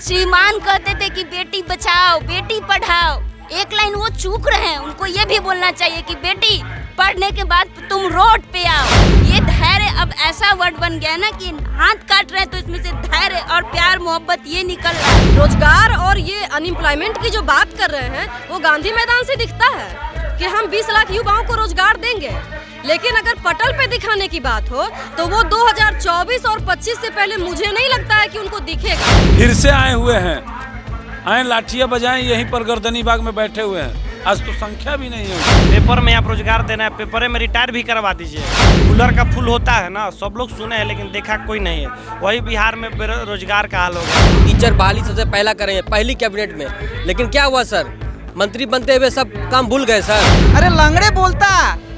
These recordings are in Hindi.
श्रीमान कहते थे कि बेटी बचाओ बेटी पढ़ाओ, एक लाइन वो चूक रहे हैं। उनको ये भी बोलना चाहिए कि बेटी पढ़ने के बाद तुम रोड पे आओ। ये धैर्य अब ऐसा वर्ड बन गया ना कि हाथ काट रहे हैं तो इसमें से धैर्य और प्यार मोहब्बत ये निकल रहा है। रोजगार और ये अनएम्प्लॉयमेंट की जो बात कर रहे हैं वो गांधी मैदान से दिखता है कि हम 20 लाख युवाओं को रोजगार देंगे, लेकिन अगर पटल पे दिखाने की बात हो तो वो 2024 और 25 से पहले मुझे नहीं लगता है कि उनको दिखेगा। फिर से आए हुए हैं, आए लाठियां बजाएं, यहीं पर गर्दनी बाग में बैठे हुए हैं। आज तो संख्या भी नहीं है। पेपर में आप रोजगार देना है, पेपर में रिटायर भी करवा दीजिए। कूलर का फुल होता है ना, सब लोग सुने हैं लेकिन देखा कोई नहीं है। वही बिहार में बेरोजगार का हाल हो गया। टीचर बहाली सबसे पहला करेंगे पहली कैबिनेट में, लेकिन क्या हुआ सर, मंत्री बनते हुए सब काम भूल गए सर। अरे लंगड़े बोलता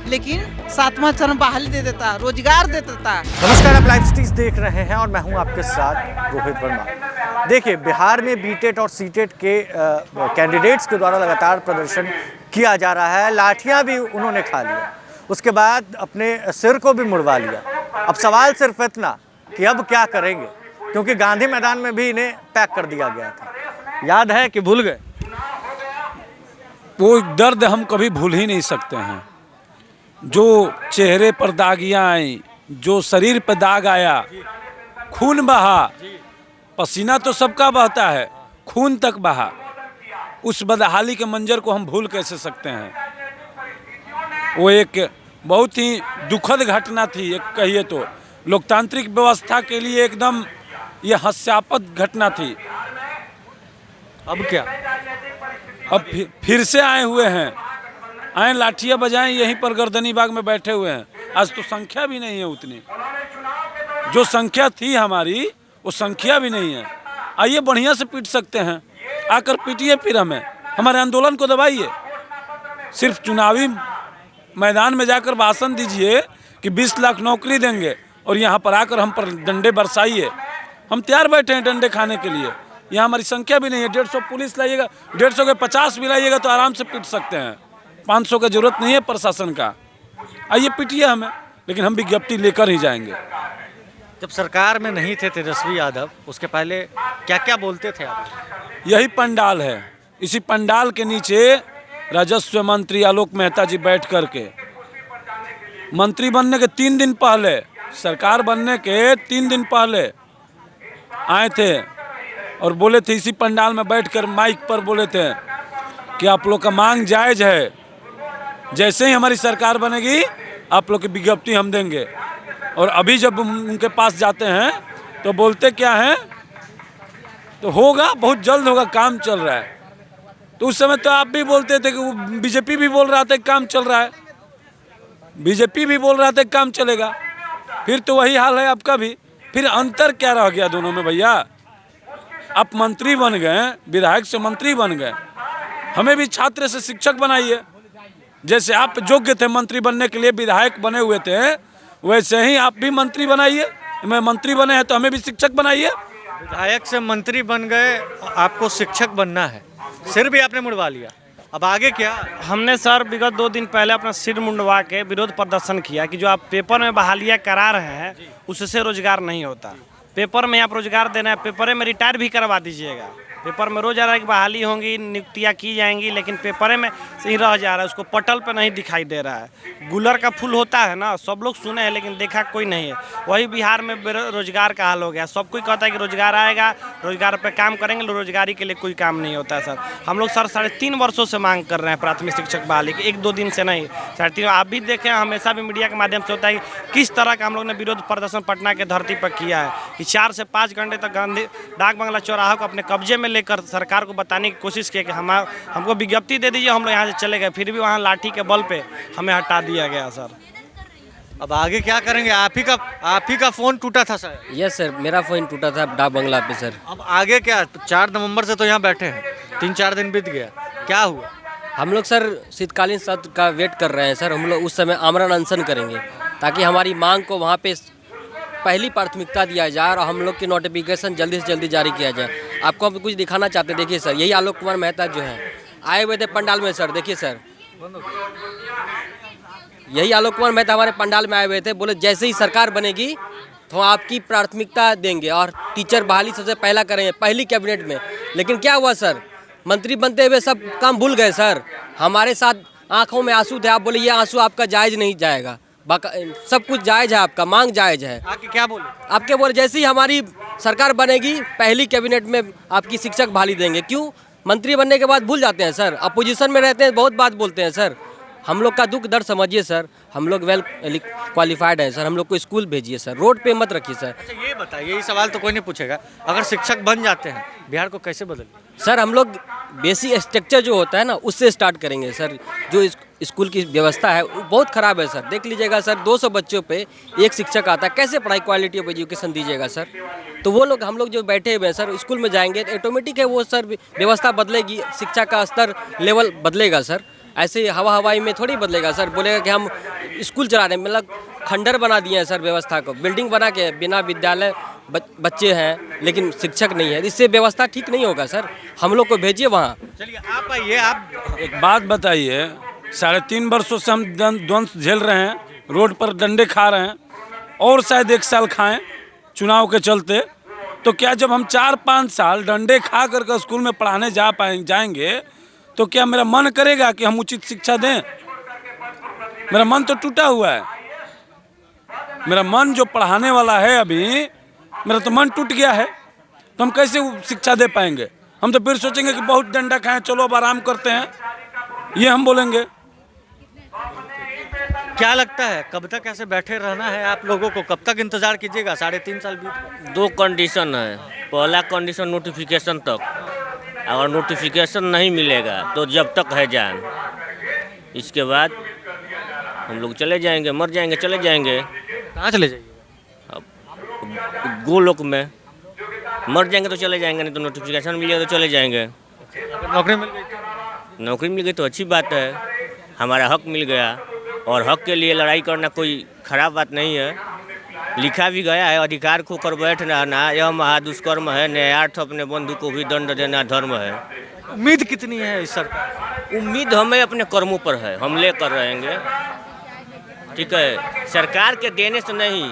लेकिन 7वां चरण बहाली दे देता, रोजगार दे देता। नमस्कार, आप लाइव स्ट्रीट देख रहे हैं और मैं हूं आपके साथ रोहित वर्मा। देखिए, बिहार में बीटेट और सीटेट के कैंडिडेट्स के द्वारा लगातार प्रदर्शन किया जा रहा है। लाठियां भी उन्होंने खा लिया, उसके बाद अपने सिर को भी मुड़वा लिया। अब सवाल सिर्फ इतना कि अब क्या करेंगे, क्योंकि गांधी मैदान में भी इन्हें पैक कर दिया गया था। याद है कि भूल गए? वो दर्द हम कभी भूल ही नहीं सकते हैं। जो चेहरे पर दागियाँ आई, जो शरीर पर दाग आया, खून बहा, पसीना तो सबका बहता है, खून तक बहा। उस बदहाली के मंजर को हम भूल कैसे सकते हैं। वो एक बहुत ही दुखद घटना थी, एक कहिए तो लोकतांत्रिक व्यवस्था के लिए एकदम ये हास्यास्पद घटना थी। अब क्या? अब फिर से आए हुए हैं, आए लाठियां बजाएं, यहीं पर गर्दनी बाग में बैठे हुए हैं। आज तो संख्या भी नहीं है उतनी, जो संख्या थी हमारी वो संख्या भी नहीं है। आइए बढ़िया से पीट सकते हैं, आकर पीटिए, फिर हमारे आंदोलन को दबाइए। सिर्फ चुनावी मैदान में जाकर भाषण दीजिए कि 20 लाख नौकरी देंगे और यहाँ पर आकर हम पर डंडे बरसाइए। हम तैयार बैठे हैं डंडे खाने के लिए। यहाँ हमारी संख्या भी नहीं है। 150 पुलिस लाइएगा, 150 के 50 भी लाइएगा तो आराम से पीट सकते हैं। 500 का जरूरत नहीं है प्रशासन का। आइए पीटिए हमें, लेकिन हम विज्ञप्ति लेकर ही जाएंगे। जब सरकार में नहीं थे तेजस्वी यादव, उसके पहले क्या क्या बोलते थे आप? यही पंडाल है, इसी पंडाल के नीचे राजस्व मंत्री आलोक मेहता जी बैठ करके मंत्री बनने के 3 दिन पहले, सरकार बनने के 3 दिन पहले आए थे और बोले थे, इसी पंडाल में बैठकर माइक पर बोले थे कि आप लोग का मांग जायज है, जैसे ही हमारी सरकार बनेगी आप लोग की विज्ञप्ति हम देंगे। और अभी जब उनके पास जाते हैं तो बोलते क्या हैं, तो होगा, बहुत जल्द होगा, काम चल रहा है। तो उस समय तो आप भी बोलते थे कि बीजेपी भी बोल रहा था काम चल रहा है, बीजेपी भी बोल रहा था काम चलेगा। फिर तो वही हाल है आपका भी। फिर अंतर क्या रह गया दोनों में भैया? आप मंत्री बन गए, विधायक से मंत्री बन गए, हमें भी छात्र से शिक्षक बनाइए। जैसे आप योग्य थे मंत्री बनने के लिए, विधायक बने हुए थे, वैसे ही आप भी मंत्री बनाइए। मैं मंत्री बने हैं तो हमें भी शिक्षक बनाइए। विधायक से मंत्री बन गए, आपको शिक्षक बनना है, सिर भी आपने मुड़वा लिया, अब आगे क्या? हमने सर विगत 2 दिन पहले अपना सिर मुंडवा के विरोध प्रदर्शन किया कि जो आप पेपर में बहालियाँ करा रहे हैं उससे रोजगार नहीं होता। पेपर में आप रोजगार देना है, पेपर में रिटायर भी करवा दीजिएगा। पेपर में रोज़ाना की बहाली होंगी, नियुक्तियाँ की जाएंगी, लेकिन पेपर में सही रह जा रहा है, उसको पटल पे नहीं दिखाई दे रहा है। कूलर का फुल होता है ना, सब लोग सुने हैं लेकिन देखा कोई नहीं है। वही बिहार में बेरोजगार का हाल हो गया। सब कोई कहता है कि रोजगार आएगा, रोजगार पे काम करेंगे, रोजगारी के लिए कोई काम नहीं होता है सर। हम लोग सर 3.5 वर्षों से मांग कर रहे हैं प्राथमिक शिक्षक बहाली की, 1-2 दिन से नहीं। 3.5 आप भी देखें, हमेशा भी मीडिया के माध्यम से होता है कि किस तरह का हम लोग ने विरोध प्रदर्शन पटना के धरती पर किया है कि 4 से 5 घंटे तक गांधी डाक बंगला चौराहा को अपने कब्जे में लेकर सरकार को बताने की कोशिश की कि हमको विज्ञप्ति दे दीजिए, हम लोग यहाँ से चले गए। फिर भी वहाँ लाठी के बल पे हमें हटा दिया गया सर। अब आगे क्या करेंगे? आप ही का फोन टूटा था सर? यस सर, मेरा फोन टूटा था डाक बंगला पे सर। अब आगे क्या? 4 नवंबर से तो यहाँ बैठे हैं, 3-4 दिन बीत गया, क्या हुआ? हम लोग सर शीतकालीन सत्र का वेट कर रहे हैं सर। हम लोग उस समय आमरण अनशन करेंगे ताकि हमारी मांग को वहाँ पे पहली प्राथमिकता दिया जाए और हम लोग की नोटिफिकेशन जल्दी से जल्दी जारी किया जाए। आपको हम कुछ दिखाना चाहते हैं, देखिए सर, यही आलोक कुमार मेहता जो हैं आए हुए थे पंडाल में सर। देखिए सर, यही आलोक कुमार मेहता हमारे पंडाल में आए हुए थे, बोले जैसे ही सरकार बनेगी तो हम आपकी प्राथमिकता देंगे और टीचर बहाली सबसे पहला करेंगे पहली कैबिनेट में। लेकिन क्या हुआ सर, मंत्री बनते हुए सब काम भूल गए सर। हमारे साथ आंखों में आंसू थे, आप बोले ये आंसू आपका जायज़ नहीं जाएगा, सब कुछ जायज़ है, आपका मांग जायज़ है। आके क्या बोले? आपके बोले जैसे ही हमारी सरकार बनेगी पहली कैबिनेट में आपकी शिक्षक बहाली देंगे। क्यों? मंत्री बनने के बाद भूल जाते हैं सर, अपोजिशन में रहते हैं बहुत बात बोलते हैं सर। हम लोग का दुख दर्द समझिए सर, हम लोग वेल क्वालिफाइड हैं सर, हम लोग को स्कूल भेजिए सर, रोड पे मत रखिए सर। अच्छा ये बताइए, ये सवाल तो कोई नहीं पूछेगा, अगर शिक्षक बन जाते हैं बिहार को कैसे बदलें? सर हम लोग बेसिक स्ट्रक्चर जो होता है ना उससे स्टार्ट करेंगे सर। जो स्कूल की व्यवस्था है वो बहुत ख़राब है सर। देख लीजिएगा सर, 200 बच्चों पे एक शिक्षक आता है, कैसे पढ़ाई क्वालिटी ऑफ एजुकेशन दीजिएगा सर? तो वो लोग हम लोग जो बैठे हुए हैं सर स्कूल में जाएंगे तो ऑटोमेटिक है वो सर व्यवस्था बदलेगी, शिक्षा का स्तर लेवल बदलेगा सर। ऐसे हवाई में थोड़ी बदलेगा सर। बोलेगा कि हम स्कूल चला रहे हैं, मतलब खंडर बना दिए हैं सर व्यवस्था को, बिल्डिंग बना के बिना विद्यालय बच्चे हैं लेकिन शिक्षक नहीं है, इससे व्यवस्था ठीक नहीं होगा सर। हम लोग को भेजिए वहाँ। चलिए आप आइए, आप एक बात बताइए, 3.5 वर्षों से हम द्वंद्व झेल रहे हैं, रोड पर डंडे खा रहे हैं और शायद 1 साल खाएं चुनाव के चलते। तो क्या जब हम 4-5 साल डंडे खा कर स्कूल में पढ़ाने जाएंगे तो क्या मेरा मन करेगा कि हम उचित शिक्षा दें? मेरा मन तो टूटा हुआ है। मेरा मन जो पढ़ाने वाला है अभी, मेरा तो मन टूट गया है, तो हम कैसे शिक्षा दे पाएंगे? हम तो फिर सोचेंगे कि बहुत डंडा खाएं, चलो अब आराम करते हैं, ये हम बोलेंगे। क्या लगता है कब तक ऐसे बैठे रहना है आप लोगों को? कब तक इंतजार कीजिएगा? 3.5 साल बीत गए। 2 कंडीशन है। पहला कंडीशन नोटिफिकेशन तक, अगर नोटिफिकेशन नहीं मिलेगा तो जब तक है जान, इसके बाद हम लोग चले जाएंगे, मर जाएंगे, चले जाएंगे। कहाँ चले जाइए? अब गोलोक में मर जाएंगे तो चले जाएंगे, नहीं तो नोटिफिकेशन मिलेगा तो चले जाएंगे। अगर नौकरी मिल गई तो? नौकरी मिल गई तो अच्छी बात है, हमारा हक मिल गया। और हक के लिए लड़ाई करना कोई खराब बात नहीं है। लिखा भी गया है, अधिकार खोकर बैठ रहना यह महादुष्कर्म है, न्यायार्थ अपने बंधु को भी दंड देना धर्म है। उम्मीद कितनी है इस सरकार? उम्मीद हमें अपने कर्मों पर है, हम ले कर रहेंगे। ठीक है, सरकार के देने से नहीं,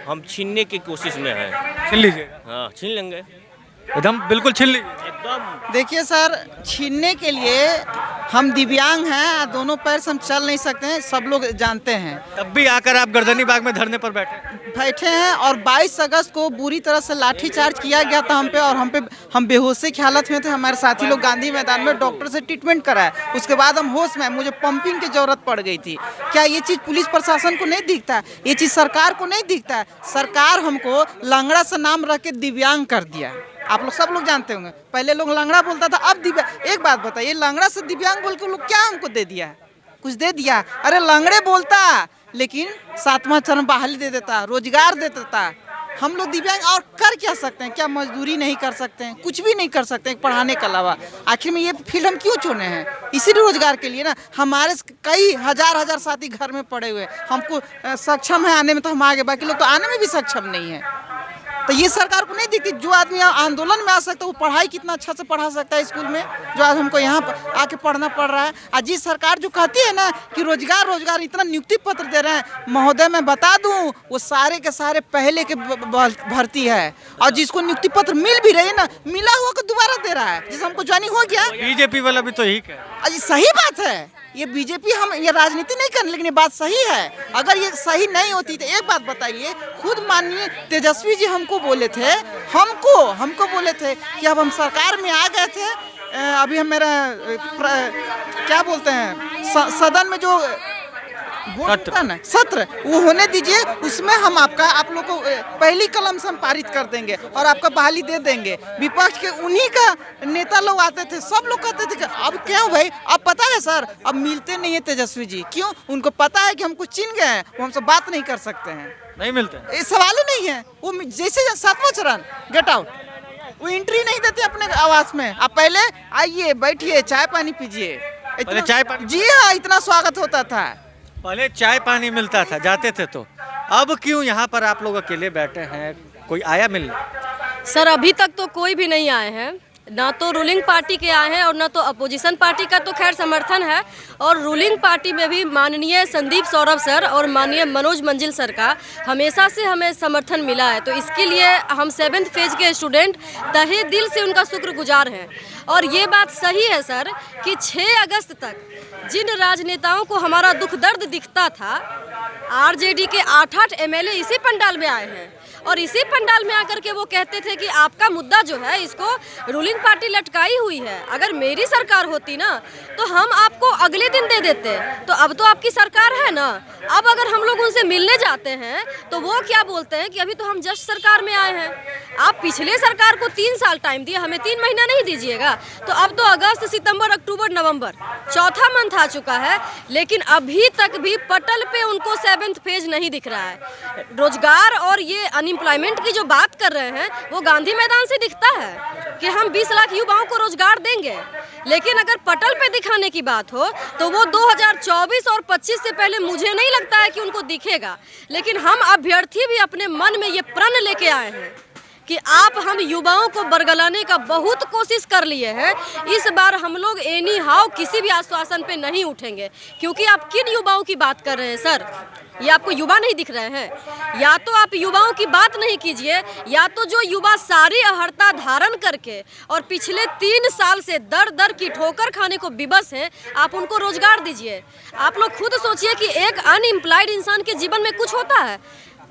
हम छीनने की कोशिश में है। छीन लीजिएगा? हाँ, छीन लेंगे, एकदम बिल्कुल छीन लीजिए। एकदम। देखिए सर, छीनने के लिए हम दिव्यांग हैं, दोनों पैर से हम चल नहीं सकते हैं, सब लोग जानते हैं। तब भी आकर आप गर्दनी बाग में धरने पर बैठे हैं और 22 अगस्त को बुरी तरह से लाठीचार्ज किया गया था हम पे, और हम बेहोशी की हालत में थे। हमारे साथी लोग गांधी मैदान में डॉक्टर से ट्रीटमेंट कराए, उसके बाद हम होश में, मुझे पंपिंग की जरूरत पड़ गई थी। क्या ये चीज़ पुलिस प्रशासन को नहीं दिखता है? ये चीज़ सरकार को नहीं दिखता है? सरकार हमको लंगड़ा से नाम रख के दिव्यांग कर दिया। आप लोग सब लोग जानते होंगे, पहले लोग लंगड़ा बोलता था, अब दिव्यांग। एक बात बताइए, लंगड़ा से दिव्यांग बोल के लोग क्या हमको दे दिया है? कुछ दे दिया? अरे लंगड़े बोलता लेकिन 7वां चरण बहाली दे देता, रोजगार दे देता। हम लोग दिव्यांग और कर क्या सकते हैं? क्या मजदूरी नहीं कर सकते हैं? कुछ भी नहीं कर सकते हैं पढ़ाने के अलावा। आखिर में ये फील्ड हम क्यों चुने हैं? इसीलिए रोजगार के लिए ना। हमारे कई हजार साथी घर में पड़े हुए, हमको सक्षम है आने में तो हम आगे, बाकी लोग तो आने में भी सक्षम नहीं है। तो ये सरकार को नहीं दिखती? जो आदमी आंदोलन में आ सकता है वो पढ़ाई कितना अच्छा से पढ़ा सकता है स्कूल में, जो आज हमको यहाँ आके पढ़ना पड़ रहा है। आज जिस सरकार जो कहती है ना कि रोजगार इतना नियुक्ति पत्र दे रहे हैं, महोदय मैं बता दूं वो सारे के सारे पहले के भर्ती है। और जिसको नियुक्ति पत्र मिल भी रही है ना, मिला हुआ को दोबारा दे रहा है, जिसे हमको ज्वाइनिंग हो गया। बीजेपी वाला भी तो यही कह रहा है। सही बात है, ये बीजेपी, हम ये राजनीति नहीं करने, लेकिन ये बात सही है। अगर ये सही नहीं होती तो एक बात बताइए, खुद माननीय तेजस्वी जी हमको बोले थे, हमको बोले थे कि अब हम सरकार में आ गए थे, अभी हम मेरा क्या बोलते हैं सदन में जो सत्र वो होने दीजिए, उसमें हम आप लोग को पहली कलम से हम पारित कर देंगे और आपका बहाली दे देंगे। विपक्ष के उन्हीं का नेता लोग आते थे, सब लोग कहते थे कि अब क्यों भाई, अब पता है सर, अब मिलते नहीं है तेजस्वी जी। क्यों? उनको पता है कि हमको चिन गए हैं, वो हमसे बात नहीं कर सकते हैं, नहीं मिलते, ये सवाल ही नहीं है। वो जैसे 7वां चरण गेट आउट, वो एंट्री नहीं देते अपने आवास में। आप पहले आइए, बैठिए, चाय पानी पीजिए। पहले चाय पानी? जी हाँ, इतना स्वागत होता था। पहले चाय पानी मिलता था, जाते थे तो। अब क्यों यहाँ पर आप लोग अकेले बैठे हैं? कोई आया मिलने? सर अभी तक तो कोई भी नहीं आए हैं, ना तो रूलिंग पार्टी के आए हैं और ना तो अपोजिशन पार्टी का तो खैर समर्थन है, और रूलिंग पार्टी में भी माननीय संदीप सौरभ सर और माननीय मनोज मंजिल सर का हमेशा से हमें समर्थन मिला है। तो इसके लिए हम 7th फेज के स्टूडेंट तहे दिल से उनका शुक्रगुजार हैं। और ये बात सही है सर कि 6 अगस्त तक जिन राजनेताओं को हमारा दुख दर्द दिखता था, आरजेडी के 8-8 एमएलए इसी पंडाल में आए हैं और इसी पंडाल में आकर के वो कहते थे कि आपका मुद्दा जो है इसको रूलिंग पार्टी लटकाई हुई है, अगर मेरी सरकार होती ना तो हम आपको अगले दिन दे देते। तो अब तो आपकी सरकार है ना, अब अगर हम लोग उनसे मिलने जाते हैं तो वो क्या बोलते हैं कि अभी तो हम जस्ट सरकार में आए हैं, आप पिछले सरकार को 3 साल टाइम दिए, हमें 3 महीना नहीं दीजिएगा। तो अब तो अगस्त, सितंबर, अक्टूबर, नवंबर 4था मंथ आ चुका है, लेकिन अभी तक भी पटल पे उनको 7th फेज नहीं दिख रहा है। रोजगार और ये अनएम्प्लॉयमेंट की जो बात कर रहे हैं वो गांधी मैदान से दिखता है कि हम 20 लाख युवाओं को रोजगार देंगे, लेकिन अगर पटल पे दिखाने की बात हो तो वो 2024 और 25 से पहले मुझे नहीं लगता है कि उनको दिखेगा। लेकिन हम अभ्यर्थी भी अपने मन में ये प्रण लेके आए हैं कि आप हम युवाओं को बरगलाने का बहुत कोशिश कर लिए हैं, इस बार हम लोग एनी हाउ किसी भी आश्वासन पे नहीं उठेंगे। क्योंकि आप किन युवाओं की बात कर रहे हैं सर, ये आपको युवा नहीं दिख रहे हैं? या तो आप युवाओं की बात नहीं कीजिए, या तो जो युवा सारी अहर्ता धारण करके और पिछले 3 साल से दर दर की ठोकर खाने को विवश हैं, आप उनको रोजगार दीजिए। आप लोग खुद सोचिए कि एक अनएम्प्लॉयड इंसान के जीवन में कुछ होता है?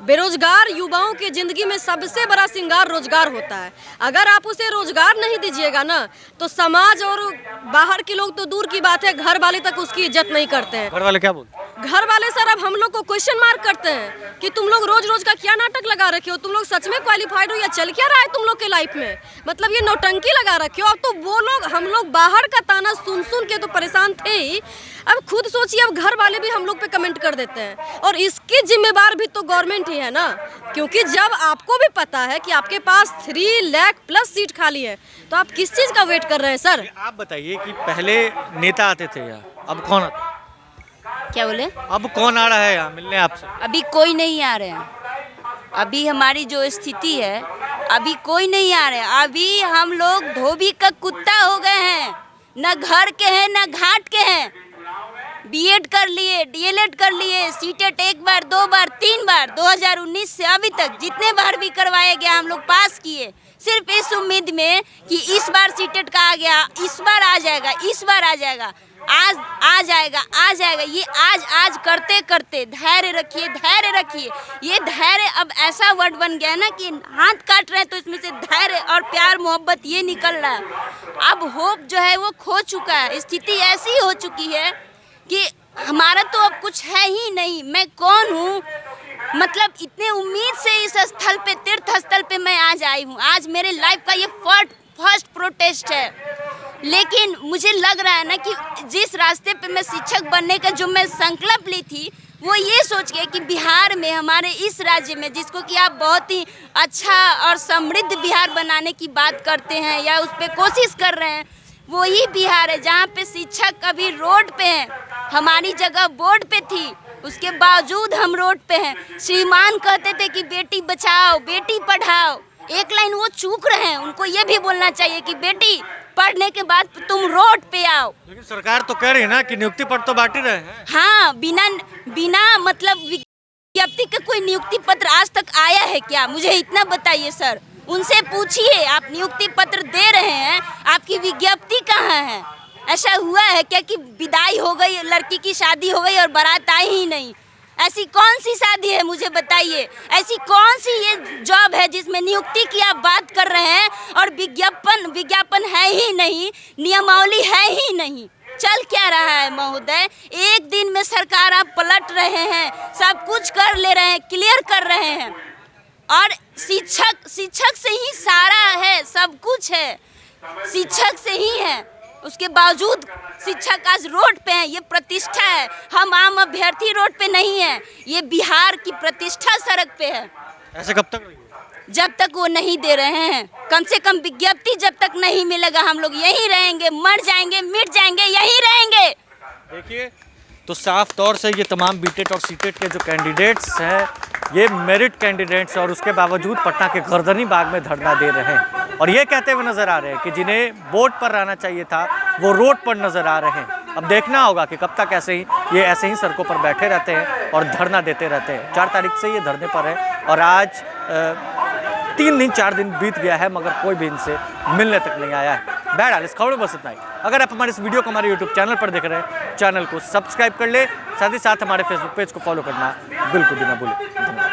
बेरोजगार युवाओं के जिंदगी में सबसे बड़ा श्रृंगार रोजगार होता है। अगर आप उसे रोजगार नहीं दीजिएगा ना तो समाज और बाहर के लोग तो दूर की बात है, घर वाले तक उसकी इज्जत नहीं करते हैं। घर वाले क्या बोलते हैं? घर वाले सर अब हम लोग को क्वेश्चन मार्क करते हैं कि तुम लोग रोज रोज का क्या नाटक लगा रखे हो, तुम लोग सच में क्वालिफाइड हो या चल क्या रहा है तुम लोग के लाइफ में, मतलब ये नौटंकी लगा रखे हो। अब तो वो लोग, हम लोग बाहर का ताना सुन सुन के तो परेशान थे ही, अब खुद सोचिए अब घर वाले भी हम लोग पे कमेंट कर देते हैं, और इसकी जिम्मेवार भी तो गवर्नमेंट ही है ना। क्योंकि जब आपको भी पता है कि आपके पास 3 लाख प्लस सीट खाली है तो आप किस चीज का वेट कर रहे हैं सर? आप बताइए कि पहले नेता आते थे यहाँ, अब कौन आता है? क्या बोले? अब कौन आ रहा है यहाँ मिलने आपसे? अभी कोई नहीं आ रहे हैं। अभी हमारी जो स्थिति है, अभी कोई नहीं आ रहे हैं। अभी हम लोग धोबी का कुत्ता हो गए हैं, न घर के हैं न घाट के हैं। बीएड कर लिए, डीएलएड कर लिए, सीटेट 1 बार 2 बार 3 बार, 2019 से अभी तक जितने बार भी करवाया गया हम लोग पास किए, सिर्फ इस उम्मीद में कि इस बार सीटेट का आ गया, इस बार आ जाएगा, इस बार आ जाएगा, आज आ जाएगा, आ जाएगा। ये आज करते करते धैर्य रखिए, धैर्य रखिए। ये धैर्य अब ऐसा वर्ड बन गया ना कि हाथ काट रहे हैं तो इसमें से धैर्य और प्यार मोहब्बत ये निकल रहा है। अब होप जो है वो खो चुका है। स्थिति ऐसी हो चुकी है कि हमारा तो अब कुछ है ही नहीं। मैं कौन हूँ, मतलब इतने उम्मीद से इस स्थल पे, तीर्थ स्थल पे मैं आज आई हूँ। आज मेरे लाइफ का ये फर्स्ट प्रोटेस्ट है, लेकिन मुझे लग रहा है ना कि जिस रास्ते पे मैं शिक्षक बनने का जो मैं संकल्प ली थी, वो ये सोच के कि बिहार में, हमारे इस राज्य में, जिसको कि आप बहुत ही अच्छा और समृद्ध बिहार बनाने की बात करते हैं या उस पर कोशिश कर रहे हैं, वही बिहार है जहाँ पे शिक्षक अभी रोड पे हैं। हमारी जगह बोर्ड पे थी, उसके बावजूद हम रोड पे हैं। श्रीमान कहते थे कि बेटी बचाओ, बेटी पढ़ाओ, एक लाइन वो चूक रहे हैं। उनको ये भी बोलना चाहिए कि बेटी पढ़ने के बाद तुम रोड पे आओ। लेकिन सरकार तो कह रही है ना कि नियुक्ति पत्र तो बांट ही रहे हैं। हाँ, बिना मतलब विज्ञप्ति का कोई नियुक्ति पत्र आज तक आया है क्या? मुझे इतना बताइए सर, उनसे पूछिए। आप नियुक्ति पत्र दे रहे हैं, आपकी विज्ञप्ति कहाँ है? ऐसा हुआ है क्या कि विदाई हो गई, लड़की की शादी हो गई और बारात आई ही नहीं? ऐसी कौन सी शादी है मुझे बताइए? ऐसी कौन सी ये जॉब है जिसमें नियुक्ति की आप बात कर रहे हैं और विज्ञापन है ही नहीं, नियमावली है ही नहीं? चल क्या रहा है महोदय? एक दिन में सरकार आप पलट रहे हैं, सब कुछ कर ले रहे हैं, क्लियर कर रहे हैं, और शिक्षक से ही सारा है, सब कुछ है, शिक्षक से ही है। उसके बावजूद शिक्षक आज रोड पे हैं। ये प्रतिष्ठा है, हम आम अभ्यर्थी रोड पे नहीं है, ये बिहार की प्रतिष्ठा सड़क पे है। ऐसे कब तक रहेगी? जब तक वो नहीं दे रहे हैं, कम से कम विज्ञप्ति जब तक नहीं मिलेगा हम लोग यहीं रहेंगे, मर जाएंगे, मिट जाएंगे, यहीं रहेंगे। देखिए, तो साफ तौर से ये तमाम बीटेट और सीटेट के जो कैंडिडेट्स हैं, ये मेरिट कैंडिडेट्स और उसके बावजूद पटना के गर्दनी बाग में धरना दे रहे हैं। और ये कहते हुए नजर आ रहे हैं कि जिन्हें बोट पर रहना चाहिए था वो रोड पर नजर आ रहे हैं। अब देखना होगा कि कब तक ऐसे ही सड़कों पर बैठे रहते हैं और धरना देते रहते हैं। 4 तारीख से ये धरने पर है और आज 3 दिन 4 दिन बीत गया है मगर कोई भी इनसे मिलने तक नहीं आया है। बहरहाल इस खबर में बस इतना ही। अगर आप हमारे इस वीडियो को हमारे यूट्यूब चैनल पर देख रहे हैं, चैनल को सब्सक्राइब कर ले, साथ ही साथ हमारे फेसबुक पेज को फॉलो करना बिल्कुल भी ना भूलें। धन्यवाद।